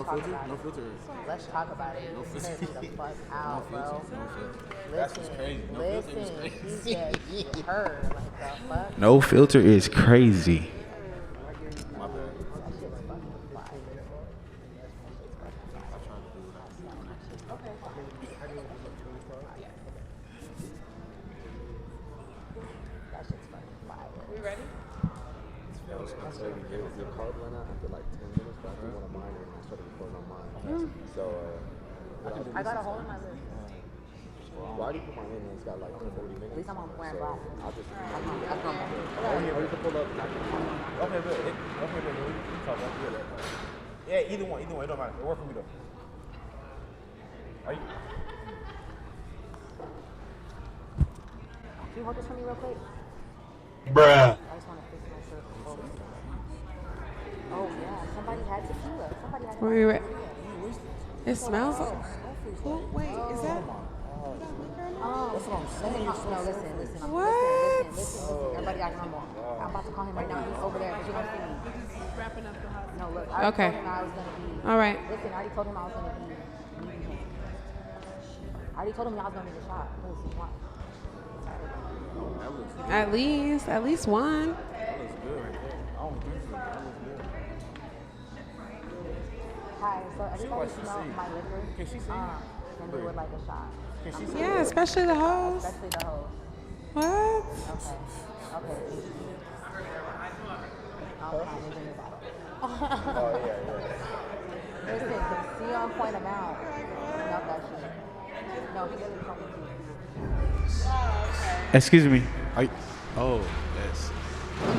filter? about No it. filter. Let's talk about it. No This filter. pisses the fuck out, bro. No filter. Listen, That's crazy. No filter is listen, crazy. he gets her. Like the fuck? No filter is crazy. My bad. That shit's fucking fire. That shit's fucking fire. We ready? Your card went out after like 10 minutes, but I did one of mine and I started recording on mine. So, I got a hole in my lip. well, I already put mine in and it's got like 40 minutes. At least I'm on wearing glasses. I'll just, That's normal. or you can pull up and I can Okay, good. Okay, good. We can talk about it. Yeah, either one. It don't matter. It worked for me though. Are you? Can you hold this for me real quick? Bruh. I just want to fix my shirt before we start. Oh yeah, somebody had tequila. Somebody had Wait. tequila. It smells like. Oh, wait, is that? That's what I'm saying. No, listen. What? Listen. Everybody got normal. I'm about to call him right now. He's over there, but you don't see me. Wrapping up the house. No, look. I already Okay. told him I was gonna be. All right. Listen, I already told him I was gonna be. I already told him I was gonna need a shot. Listen, watch. At least one. That looks good right there. I don't drink it. That looks good. Hi. So everybody What she smell see? my liquor. Can she see? Then they would like a shot. Can she see? Yeah, especially the hoes. Especially the hoes. What? Okay. Okay. Okay. Give me a bottle. Oh, yeah. Listen, see on point amount. Not that shit. No, he really told me to. Excuse me. Oh, yes. Juice.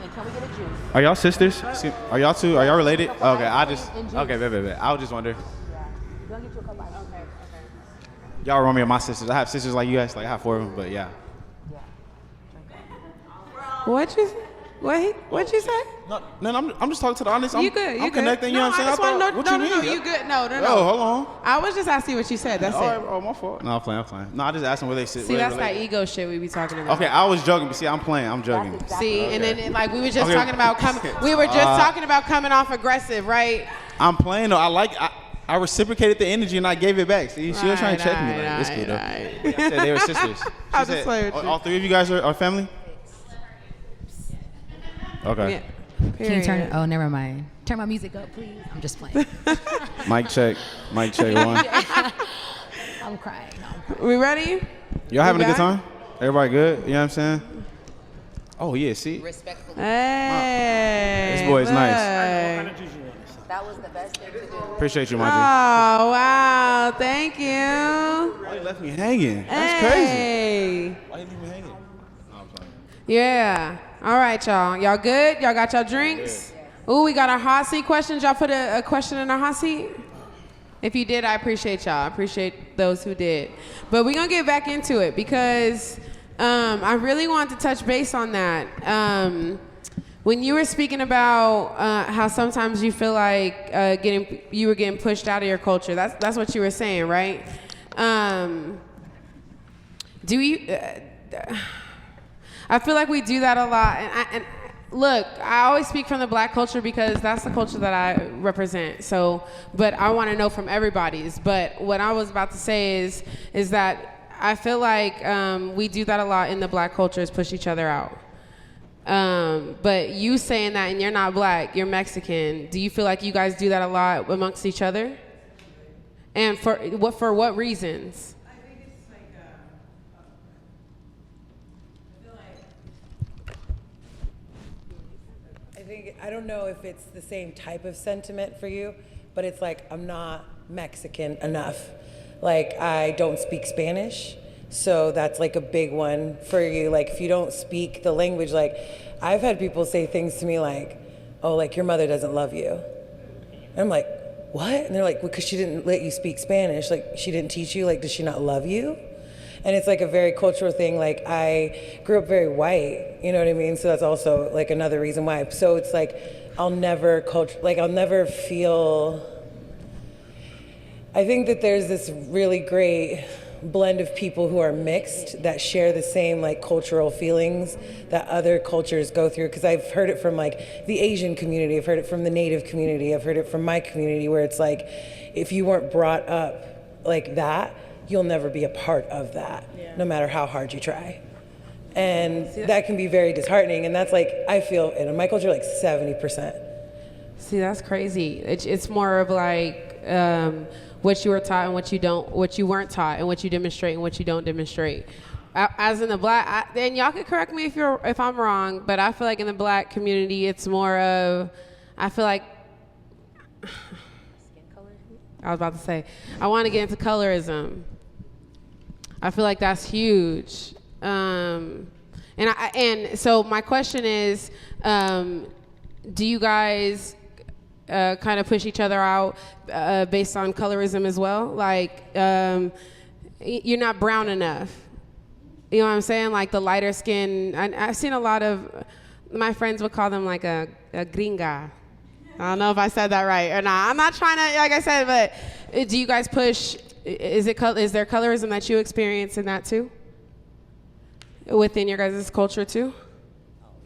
And can we get a juice? Are y'all sisters? Are y'all two? Are y'all related? Okay, And juice. okay, bet. I was just wondering. Yeah. We're gonna get you a couple items. Okay. Y'all remind me of my sisters. I have sisters like you guys, like I have 4 of them, but yeah. Yeah. What'd you say? No, I'm just talking to the audience. You good? I'm connecting. You know what I'm saying? I just want to know. What you mean? You good? No. Oh, hold on. I was just asking what you said. That's All it. right, oh, my fault. No, I'm playing. No, I just asked them where they sit. See, where that's they that related. ego shit we be talking about. Okay, I was joking, but see, I'm playing. I'm joking. That's exactly See, and then like we were just Okay. talking about coming. We were just talking about coming off aggressive, right? I'm playing though. I reciprocated the energy and I gave it back. See, she was trying to check me. Like, it's cool though. Right. I said they were sisters. I'll She just said, play with you. all 3 of you guys are family? Okay. Yeah. Can you turn Period. it? Oh, never mind. Turn my music up, please. I'm just playing. Mic check. Mic check 1. I'm crying. No, I'm crying. We ready? Y'all having a You good got time? Everybody good? You know what I'm saying? Oh yeah, see? Respectfully. Hey. This boy is nice. look. That was the best thing to do. Appreciate you, my G. Oh wow! Thank you. Why you left me hanging? That's crazy. Hey. Why you leave me hanging? No, I'm sorry. Yeah. All right, y'all. Y'all good? Y'all got y'all drinks? Ooh, we got our hot seat questions. Y'all put a question in our hot seat? If you did, I appreciate y'all. I appreciate those who did. But we're going to get back into it because I really want to touch base on that. When you were speaking about how sometimes you feel like you were getting pushed out of your culture, that's what you were saying, right? Do you... I feel like we do that a lot. And look, I always speak from the black culture because that's the culture that I represent. So, but I want to know from everybody's. But what I was about to say is that I feel like we do that a lot in the black culture is push each other out. But you saying that and you're not black, you're Mexican. Do you feel like you guys do that a lot amongst each other? And for what reasons? I don't know if it's the same type of sentiment for you, but it's like, I'm not Mexican enough. Like, I don't speak Spanish, so that's like a big one for you. Like, if you don't speak the language, like, I've had people say things to me like, oh, like, your mother doesn't love you. And I'm like, what? And they're like, well, because she didn't let you speak Spanish. Like, she didn't teach you? Like, does she not love you? And it's like a very cultural thing. Like, I grew up very white, you know what I mean? So that's also like another reason why. So it's like, I'll never feel, I think that there's this really great blend of people who are mixed that share the same like cultural feelings that other cultures go through. Because I've heard it from like the Asian community, I've heard it from the Native community, I've heard it from my community, where it's like if you weren't brought up like that, you'll never be a part of that, no matter how hard you try. And that can be very disheartening. And that's like, I feel in my culture like 70%. See, that's crazy. It's more of like what you were taught and what you weren't taught, and what you demonstrate and what you don't demonstrate. As in the black, and y'all can correct me if I'm wrong, but I feel like in the black community, it's more of, I feel like, I was about to say, I want to get into colorism. I feel like that's huge. And so my question is, do you guys kind of push each other out based on colorism as well? Like, you're not brown enough. You know what I'm saying? Like the lighter skin. I've seen a lot of, my friends would call them like a gringa. I don't know if I said that right or not. I'm not trying to, like I said, but do you guys push, is there colorism that you experience in that too? Within your guys' culture too?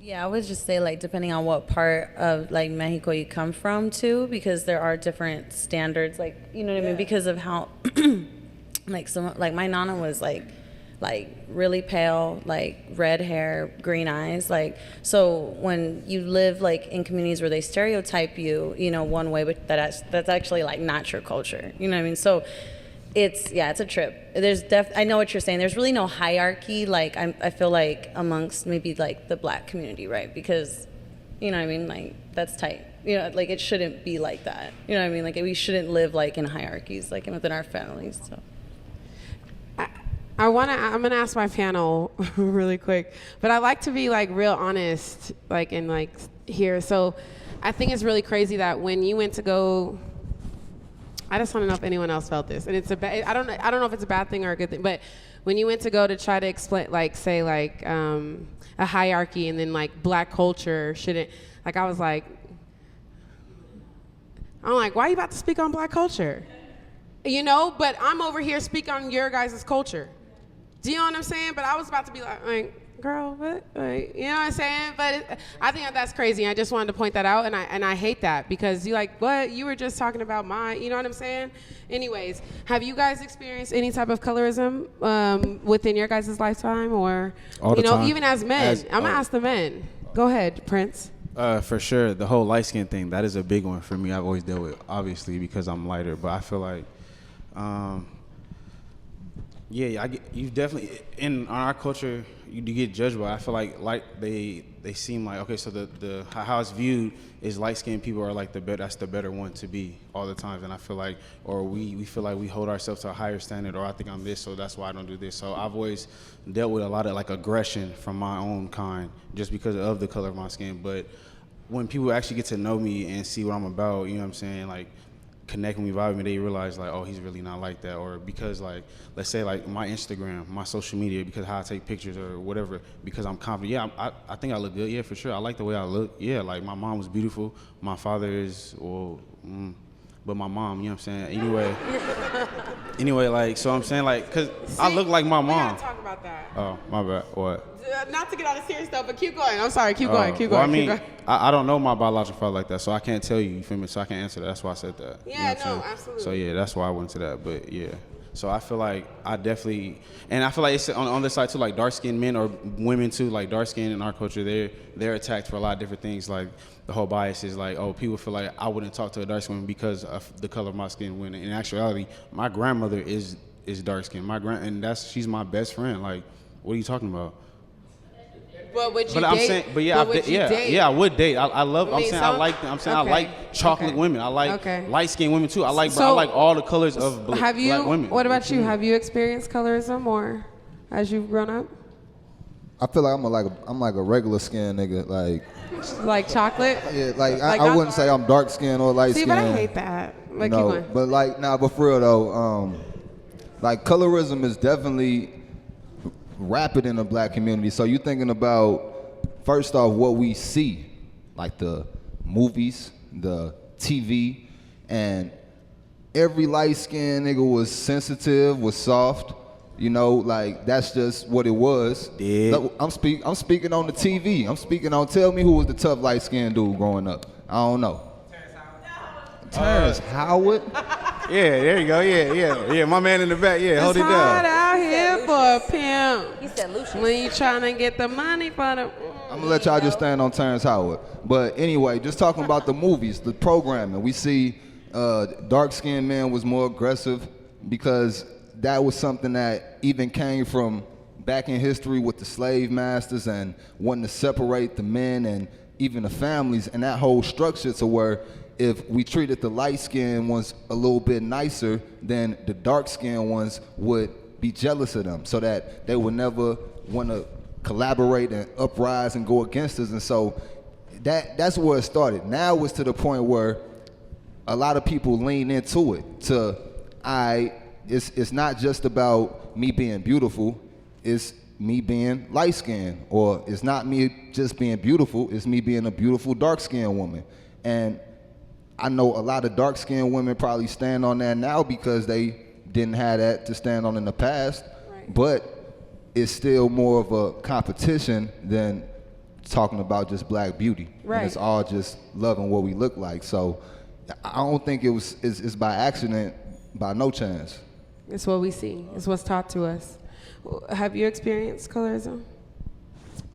Yeah, I would just say like depending on what part of like Mexico you come from too, because there are different standards, like, you know what I mean, because of how like my nana was like really pale, like red hair, green eyes, like, so when you live like in communities where they stereotype you, you know, one way, but that's actually like not your culture, you know what I mean? So it's a trip. I know what you're saying. There's really no hierarchy, like I feel like amongst maybe like the black community, right? Because, you know what I mean, like that's tight. You know, like it shouldn't be like that. You know what I mean? Like we shouldn't live like in hierarchies, like within our families. So I'm gonna ask my panel really quick, but I like to be like real honest, like in like here. So I think it's really crazy that when you went to go, I just want to know if anyone else felt this, and it's I don't know if it's a bad thing or a good thing, but when you went to go to try to explain, like say like a hierarchy, and then like black culture shouldn't, like I'm like, why are you about to speak on black culture? You know, but I'm over here speaking on your guys' culture. Do you know what I'm saying? But I was about to be like girl, what? Like, you know what I'm saying? But I think that's crazy. I just wanted to point that out, and I hate that because you like, what? You were just talking about mine. You know what I'm saying? Anyways, have you guys experienced any type of colorism within your guys' lifetime, or you know, even as men? I'm gonna ask the men. Go ahead, Prince. For sure, the whole light skin thing, that is a big one for me. I've always dealt with, obviously, because I'm lighter. But I feel like, you definitely, in our culture, you get judged by. I feel like they seem like, okay, so the how it's viewed is light skinned people are like that's the better one to be all the time. And I feel like, or we feel like we hold ourselves to a higher standard, or I think I'm this, so that's why I don't do this. So I've always dealt with a lot of like aggression from my own kind just because of the color of my skin. But when people actually get to know me and see what I'm about, you know what I'm saying, like connect with me, vibe with me, they realize like, oh, he's really not like that. Or because like, let's say like my Instagram, my social media, because how I take pictures or whatever, because I'm confident. Yeah, I think I look good. Yeah, for sure. I like the way I look. Yeah, like my mom was beautiful. My father is, but my mom, you know what I'm saying? Anyway, like, so I'm saying like, cause I look like my mom. We gotta talk about that. Oh, my bad. What? Not to get on a serious stuff, but keep going. I'm sorry. Keep going. Well, I mean, I don't know my biological father like that, so I can't tell you. You feel me? So I can't answer that. That's why I said that. Yeah, you know no, absolutely. So yeah, that's why I went to that. But yeah, so I feel like I definitely, and I feel like it's on this side too, like dark skinned men or women too, like dark skinned in our culture, they're attacked for a lot of different things. Like the whole bias is like, oh, people feel like I wouldn't talk to a dark skinned woman because of the color of my skin. When in actuality, my grandmother is dark skinned. And she's my best friend. Like, what are you talking about? But would you but date? I'm saying, but yeah, I would date. I like chocolate women. I like light skinned women too. I like all the colors of black women. What about you? Have you experienced colorism or as you've grown up? I feel like I'm like a regular skin nigga, like chocolate. Yeah, like I wouldn't say I'm dark skinned or light skinned. See, but I hate that. Like, keep going. But like, but for real though, like colorism is definitely rapid in the black community. So you're thinking about, first off, what we see, like the movies, the TV, and every light-skinned nigga was sensitive, was soft, You know, like that's just what it was. Yeah. Look, I'm speaking on the TV. I'm speaking on. Tell me who was the tough light skinned dude growing up. I don't know. Terrence Howard. Yeah, there you go. Yeah. My man in the back. Yeah, hold it It's hard down. out here for a pimp. He said Lucius. When you trying to get the money for the. I'm gonna let y'all just stand on Terrence Howard. But anyway, just talking about the movies, the programming. We see dark-skinned men was more aggressive because that was something that even came from back in history with the slave masters and wanting to separate the men and even the families and that whole structure to where if we treated the light-skinned ones a little bit nicer, then the dark-skinned ones would be jealous of them so that they would never want to collaborate and uprise and go against us. And so that's where it started. Now it's to the point where a lot of people lean into it it's not just about me being beautiful, it's me being light-skinned, or it's not me just being beautiful, it's me being a beautiful dark-skinned woman. And I know a lot of dark-skinned women probably stand on that now because they didn't have that to stand on in the past, Right. but it's still more of a competition than talking about just black beauty. Right. And it's all just loving what we look like. So I don't think it's by accident, by no chance. It's what we see. It's what's taught to us. Have you experienced colorism?